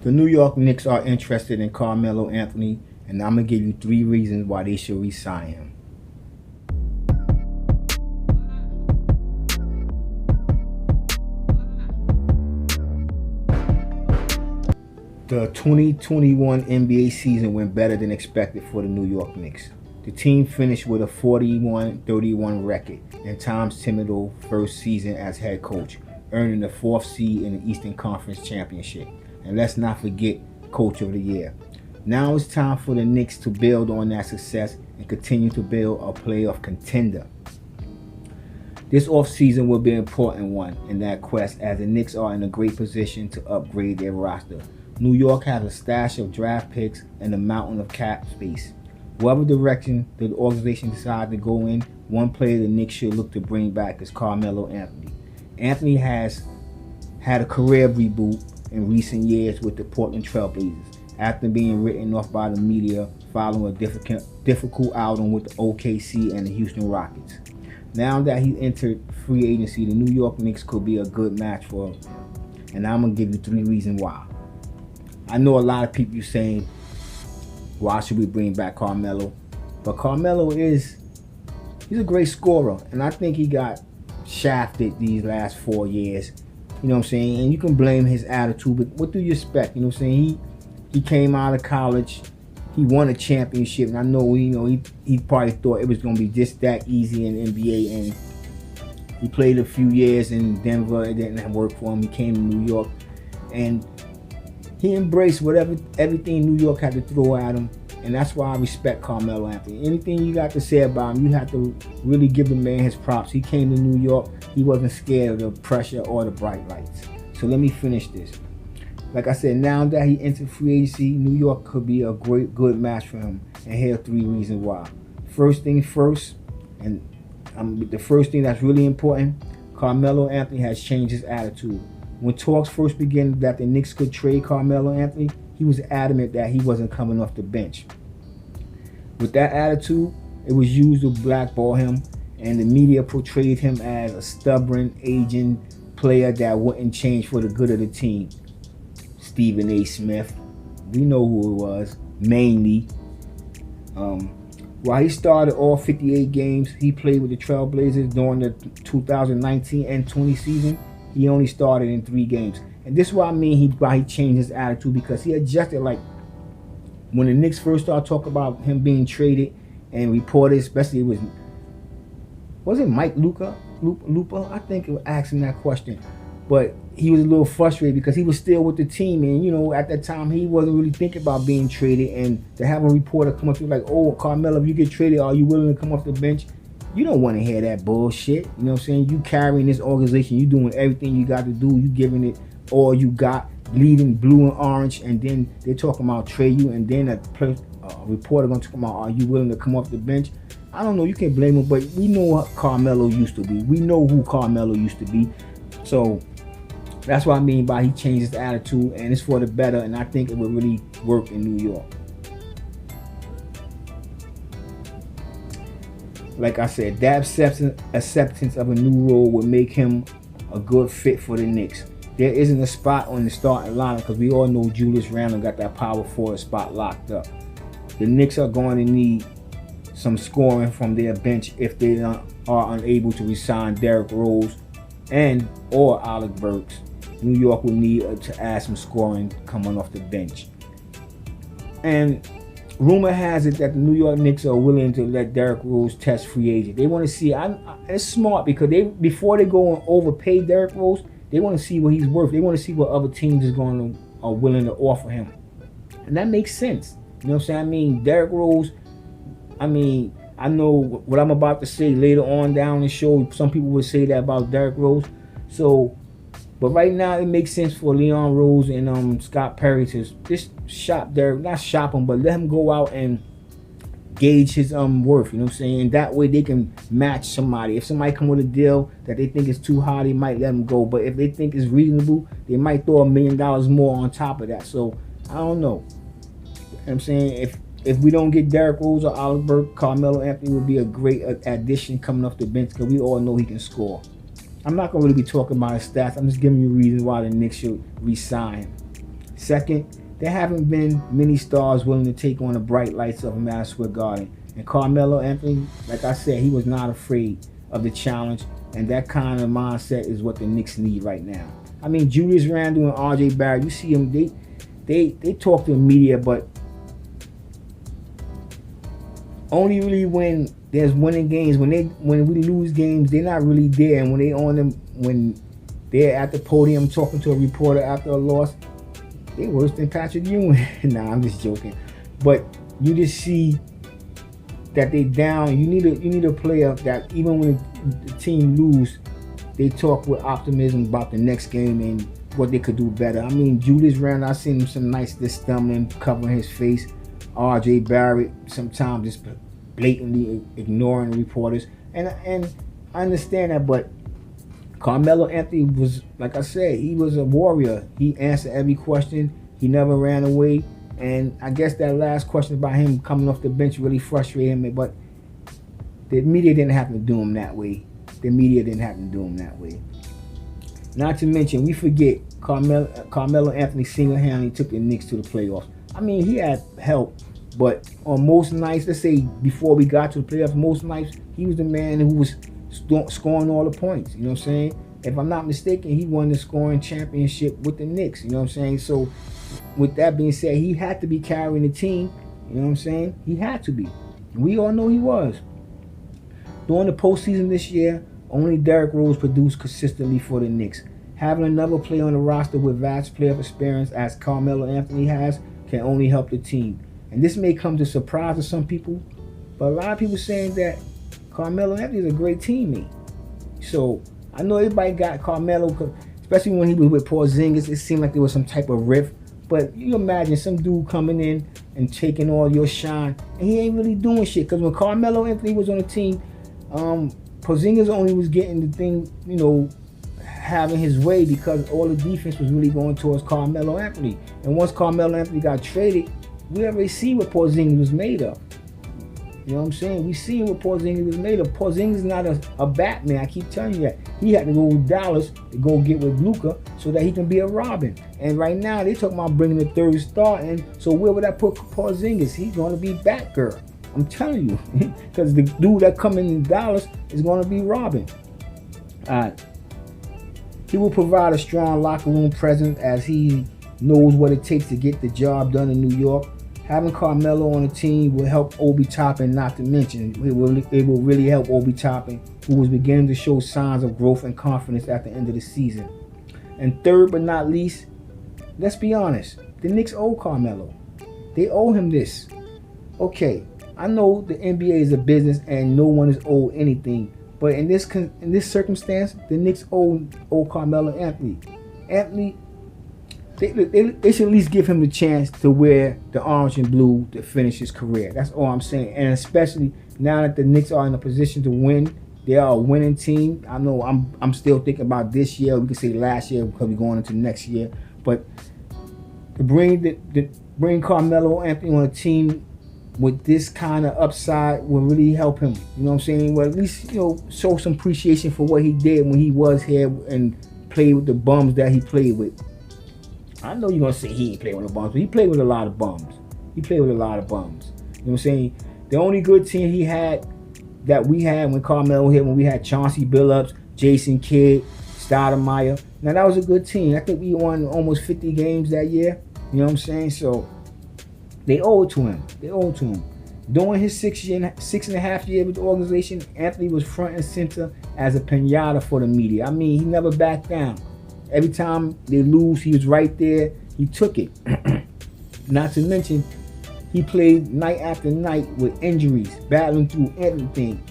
The New York Knicks are interested in Carmelo Anthony, and I'm going to give you 3 reasons why they should re-sign him. The 2021 NBA season went better than expected for the New York Knicks. The team finished with a 41-31 record in Tom Thibodeau's first season as head coach, earning the 4th seed in the Eastern Conference Championship. And let's not forget Coach of the Year. Now it's time for the Knicks to build on that success and continue to build a playoff contender. This offseason will be an important one in that quest, as the Knicks are in a great position to upgrade their roster. New York has a stash of draft picks and a mountain of cap space. Whatever direction the organization decides to go in, one player the Knicks should look to bring back is Carmelo Anthony. Anthony has had a career reboot in recent years with the Portland Trail Blazers, after being written off by the media following a difficult outing with the OKC and the Houston Rockets. Now that he entered free agency, the New York Knicks could be a good match for him. And I'm going to give you 3 reasons why. I know a lot of people saying, why should we bring back Carmelo? But Carmelo he's a great scorer, and I think he got shafted these last 4 years. You know what I'm saying? And you can blame his attitude, but what do you expect? You know what I'm saying? He came out of college, he won a championship, and I know he probably thought it was going to be just that easy in the NBA, and he played a few years in Denver. It didn't work for him. He came to New York, and he embraced everything New York had to throw at him, and that's why I respect Carmelo Anthony. Anything you got to say about him, you have to really give the man his props. He came to New York. He wasn't scared of the pressure or the bright lights. So let me finish this. Like I said, now that he entered free agency, New York could be a good match for him. And here are 3 reasons why. First thing first, and the first thing that's really important, Carmelo Anthony has changed his attitude. When talks first began that the Knicks could trade Carmelo Anthony, he was adamant that he wasn't coming off the bench. With that attitude, it was used to blackball him, and the media portrayed him as a stubborn, aging player that wouldn't change for the good of the team. Stephen A. Smith, we know who it was, mainly. While he started all 58 games he played with the Trailblazers during the 2019 and 20 season, he only started in 3 games. And this is what I mean why he changed his attitude, because he adjusted. Like when the Knicks first started talking about him being traded, and reported, especially was it Mike Lupa? I think it was asking that question. But he was a little frustrated because he was still with the team, and at that time he wasn't really thinking about being traded. And to have a reporter come up to you like, "Oh, Carmelo, if you get traded, are you willing to come off the bench?" You don't want to hear that bullshit. You know what I'm saying? You carrying this organization, you doing everything you got to do, you giving it all you got, leading blue and orange, and then they're talking about trade you, and then a reporter gonna talk about, are you willing to come off the bench? I don't know, you can't blame him, but we know what Carmelo used to be. We know who Carmelo used to be. So that's what I mean by he changed his attitude, and it's for the better, and I think it would really work in New York. Like I said, that acceptance of a new role would make him a good fit for the Knicks. There isn't a spot on the starting lineup because we all know Julius Randle got that power forward spot locked up. The Knicks are going to need some scoring from their bench if they are unable to re-sign Derrick Rose or Alec Burks. New York will need to add some scoring coming off the bench. And rumor has it that the New York Knicks are willing to let Derrick Rose test free agent. They want to see. It's smart because before they go and overpay Derrick Rose, they want to see what he's worth. They want to see what other teams are willing to offer him, and that makes sense. You know what I'm saying? I mean, Derrick Rose. I know what I'm about to say later on down the show. Some people would say that about Derrick Rose. But right now it makes sense for Leon Rose and Scott Perry to just shop Derrick, not shop him, but let him go out and gauge his worth. You know what I'm saying? And that way they can match somebody. If somebody come with a deal that they think is too high, they might let him go. But if they think it's reasonable, they might throw $1 million more on top of that. So I don't know. You know what I'm saying? If we don't get Derrick Rose or Alec Burks, Carmelo Anthony would be a great addition coming off the bench because we all know he can score. I'm not going to really be talking about his stats. I'm just giving you reasons why the Knicks should re-sign him. Second, there haven't been many stars willing to take on the bright lights of Madison Square Garden. And Carmelo Anthony, like I said, he was not afraid of the challenge, and that kind of mindset is what the Knicks need right now. I mean, Julius Randle and R.J. Barrett, you see them, they talk to the media, but only really when there's winning games. When we lose games, they're not really there. And when they're at the podium talking to a reporter after a loss, they're worse than Patrick Ewing. Nah, I'm just joking. But you just see that they down. You need a player that even when the team lose, they talk with optimism about the next game and what they could do better. I mean, Julius Randle, I seen him some nights just stumbling, covering his face. R.J. Barrett sometimes just blatantly ignoring reporters, and I understand that, but Carmelo Anthony was, like I said, he was a warrior. He answered every question. He never ran away, and I guess that last question about him coming off the bench really frustrated him, but the media didn't have to do him that way. Not to mention, we forget Carmelo Anthony single-handedly took the Knicks to the playoffs. I mean, he had help, but on most nights, let's say before we got to the playoffs, most nights he was the man who was scoring all the points. You know what I'm saying? If I'm not mistaken, he won the scoring championship with the Knicks. You know what I'm saying? So with that being said, he had to be carrying the team. You know what I'm saying? He had to be. We all know he was. During the postseason this year, only Derrick Rose produced consistently for the Knicks. Having another player on the roster with vast playoff experience as Carmelo Anthony has can only help the team. And this may come to surprise to some people, but a lot of people saying that Carmelo Anthony is a great teammate. So I know everybody got Carmelo, especially when he was with Porzingis, it seemed like there was some type of rift. But you imagine some dude coming in and taking all your shine, and he ain't really doing shit. Because when Carmelo Anthony was on the team, Porzingis only was getting the thing, having his way because all the defense was really going towards Carmelo Anthony. And once Carmelo Anthony got traded, we already see what Porzingis was made of. You know what I'm saying? We see what Porzingis was made of. Porzingis is not a Batman. I keep telling you that. He had to go with Dallas to go get with Luka so that he can be a Robin. And right now, they talking about bringing the third star in. So where would I put Porzingis? He's going to be Batgirl. I'm telling you. Because the dude that coming in Dallas is going to be Robin. All right. He will provide a strong locker room presence as he knows what it takes to get the job done in New York. Having Carmelo on the team will help Obi Toppin, not to mention, it will really help Obi Toppin, who was beginning to show signs of growth and confidence at the end of the season. And third but not least, let's be honest, the Knicks owe Carmelo. They owe him this. Okay, I know the NBA is a business and no one is owed anything, but in this circumstance, the Knicks owe Carmelo Anthony. They should at least give him the chance to wear the orange and blue to finish his career. That's all I'm saying. And especially now that the Knicks are in a position to win, they are a winning team. I know I'm still thinking about this year. We could say last year because we're going into next year. But to bring Carmelo Anthony on a team with this kind of upside will really help him. You know what I'm saying? Well, at least show some appreciation for what he did when he was here and played with the bums that he played with. I know you're going to say he ain't played with no bums, but he played with a lot of bums. You know what I'm saying? The only good team he had that we had when Carmelo hit, when we had Chauncey Billups, Jason Kidd, Stoudemire. Now, that was a good team. I think we won almost 50 games that year. You know what I'm saying? So, they owe it to him. During his 6.5 years with the organization, Anthony was front and center as a pinata for the media. I mean, he never backed down. Every time they lose, he was right there. He took it. Not to mention, he played night after night with injuries, battling through everything.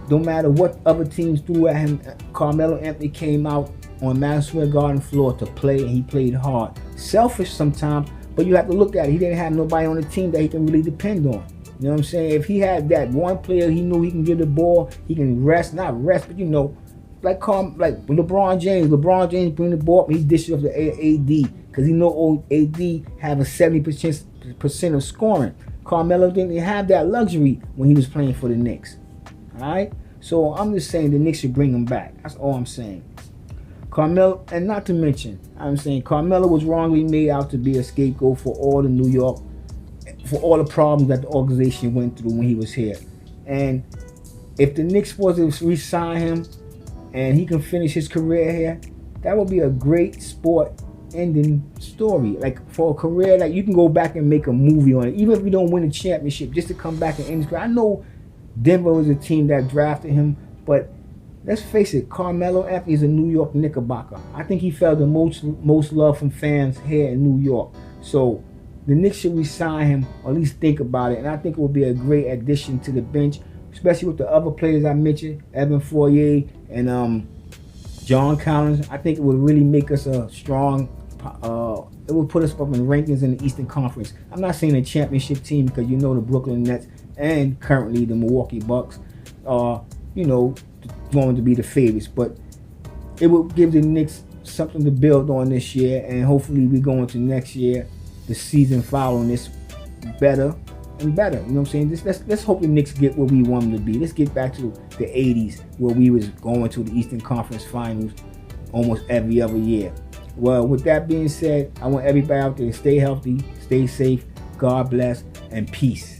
No matter what other teams threw at him, Carmelo Anthony came out on Madison Square Garden floor to play, and he played hard. Selfish sometimes, but you have to look at it. He didn't have nobody on the team that he can really depend on. You know what I'm saying? If he had that one player he knew he can give the ball, he can not rest, but like LeBron James. LeBron James bring the ball up and he dishes off to AD because he know AD have a 70% of scoring. Carmelo didn't have that luxury when he was playing for the Knicks. All right? So I'm just saying the Knicks should bring him back. That's all I'm saying. Carmelo, and not to mention, I'm saying Carmelo was wrongly made out to be a scapegoat for all the New York, for all the problems that the organization went through when he was here. And if the Knicks was to re-sign him and he can finish his career here, that would be a great sport ending story. Like for a career, like you can go back and make a movie on it, even if you don't win a championship, just to come back and end his career. I know Denver was a team that drafted him, but let's face it, Carmelo Anthony is a New York Knickerbocker. I think he felt the most love from fans here in New York. So the Knicks should re-sign him, or at least think about it. And I think it will be a great addition to the bench, especially with the other players I mentioned, Evan Fournier and John Collins. I think it would really make us a strong, it would put us up in rankings in the Eastern Conference. I'm not saying a championship team, because you know the Brooklyn Nets and currently the Milwaukee Bucks are, going to be the favorites. But it will give the Knicks something to build on this year, and hopefully we go into next year, the season following this, better and better. You know what I'm saying? Let's hope the Knicks get where we want them to be. Let's get back to the 80s where we was going to the Eastern Conference Finals almost every other year. Well, with that being said, I want everybody out there to stay healthy, stay safe, God bless, and peace.